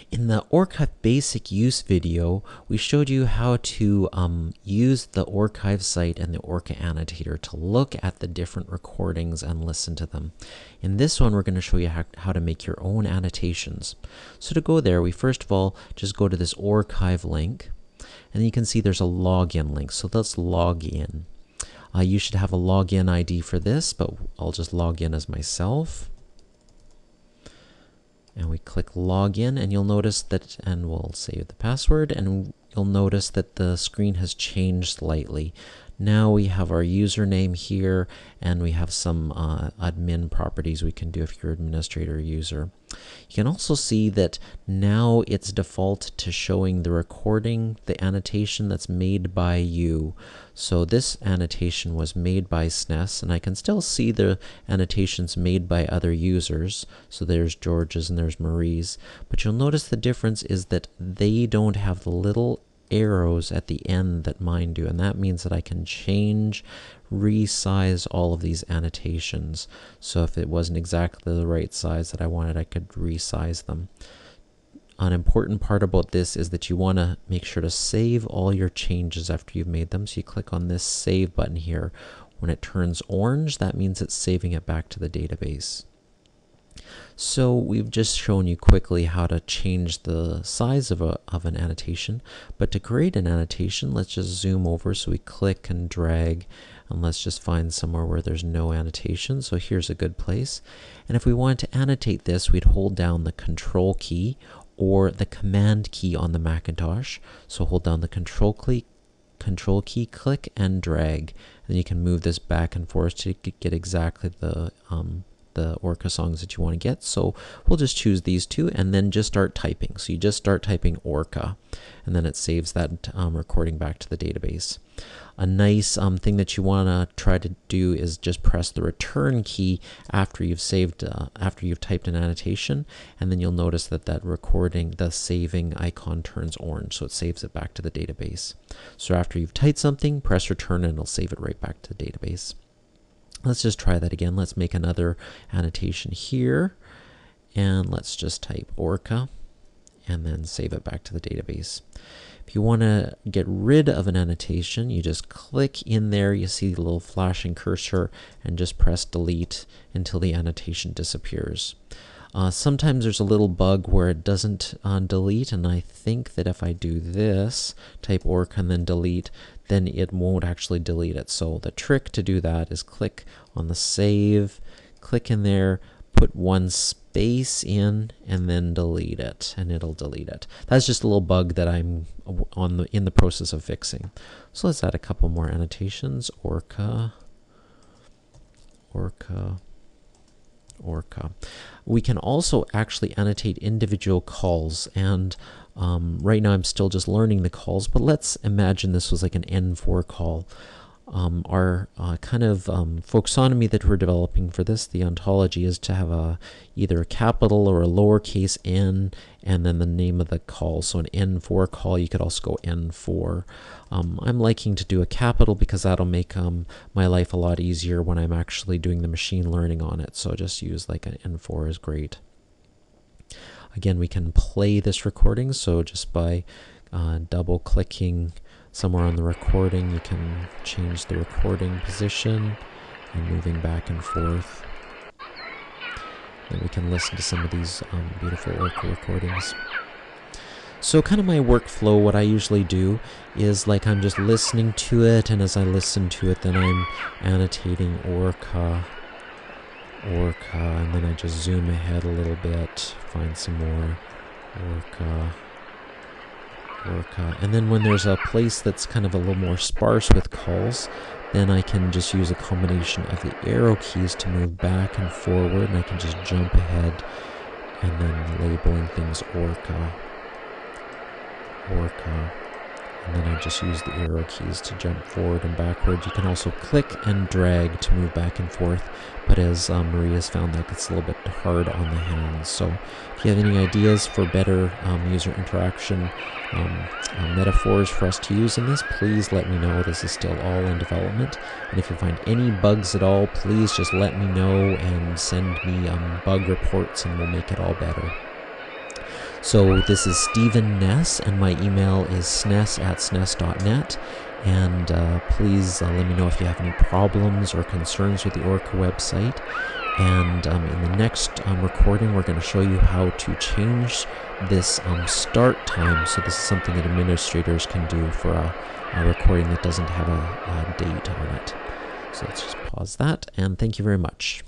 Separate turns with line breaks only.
In the Archive Basic Use video, we showed you how to use the Archive site and the Orca annotator to look at the different recordings and listen to them. In this one, we're going to show you how to make your own annotations. So to go there, we first of all just go to this Archive link, and you can see there's a login link. So let's log in. You should have a login ID for this, but I'll just log in as myself. And we click login, and you'll notice that, and we'll save the password, and you'll notice that the screen has changed slightly. Now we have our username here, and we have some admin properties we can do if you're administrator or user. You can also see that now it's default to showing the recording, the annotation that's made by you. So this annotation was made by SNES, and I can still see the annotations made by other users. So there's George's and there's Marie's. But you'll notice the difference is that they don't have the little arrows at the end that mine do, and that means that I can change, resize all of these annotations. So if it wasn't exactly the right size that I wanted, I could resize them. An important part about this is that you want to make sure to save all your changes after you've made them. So you click on this save button here. When it turns orange, that means it's saving it back to the database. So we've just shown you quickly how to change the size of an annotation, but to create an annotation, let's just zoom over. So we click and drag, and let's just find somewhere where there's no annotation. So here's a good place. And if we wanted to annotate this, we'd hold down the Control key or the Command key on the Macintosh. So hold down the Control key, click and drag, and you can move this back and forth to get exactly the Orca songs that you want to get. So we'll just choose these two and then just start typing. So you just start typing Orca, and then it saves that recording back to the database. A nice thing that you want to try to do is just press the return key after you've saved, after you've typed an annotation, and then you'll notice that that recording, the saving icon turns orange, so it saves it back to the database. So after you've typed something, press return and it'll save it right back to the database. Let's just try that again. Let's make another annotation here, and let's just type Orca and then save it back to the database. If you want to get rid of an annotation, you just click in there, you see the little flashing cursor, and just press delete until the annotation disappears. Sometimes there's a little bug where it doesn't delete, and I think that if I do this, type Orca and then delete, then it won't actually delete it. So the trick to do that is click on the save, click in there, put one space in, and then delete it, and it'll delete it. That's just a little bug that I'm in the process of fixing. So let's add a couple more annotations. Orca, Orca, Orca. We can also actually annotate individual calls, and right now I'm still just learning the calls, but let's imagine this was like an N4 call. Our kind of folksonomy that we're developing for this, the ontology, is to have either a capital or a lowercase n and then the name of the call. So an N4 call, you could also go N4. I'm liking to do a capital because that'll make my life a lot easier when I'm actually doing the machine learning on it. So just use like an N4 is great. Again, we can play this recording, so just by double clicking somewhere on the recording, you can change the recording position and moving back and forth. Then we can listen to some of these beautiful Orca recordings. So kind of my workflow, what I usually do is like I'm just listening to it, and as I listen to it, then I'm annotating Orca, Orca, and then I just zoom ahead a little bit, find some more Orca, Orca. And then when there's a place that's kind of a little more sparse with calls, then I can just use a combination of the arrow keys to move back and forward, and I can just jump ahead and then labeling things Orca, Orca. And then I just use the arrow keys to jump forward and backward. You can also click and drag to move back and forth, but as Maria's found, that gets a little bit hard on the hands. So if you have any ideas for better user interaction metaphors for us to use in this, please let me know. This is still all in development. And if you find any bugs at all, please just let me know and send me bug reports, and we'll make it all better. So this is Stephen Ness, and my email is snes@snes.net. And please let me know if you have any problems or concerns with the Orca website. And in the next recording, we're going to show you how to change this start time. So this is something that administrators can do for a recording that doesn't have a date on it. So let's just pause that, and thank you very much.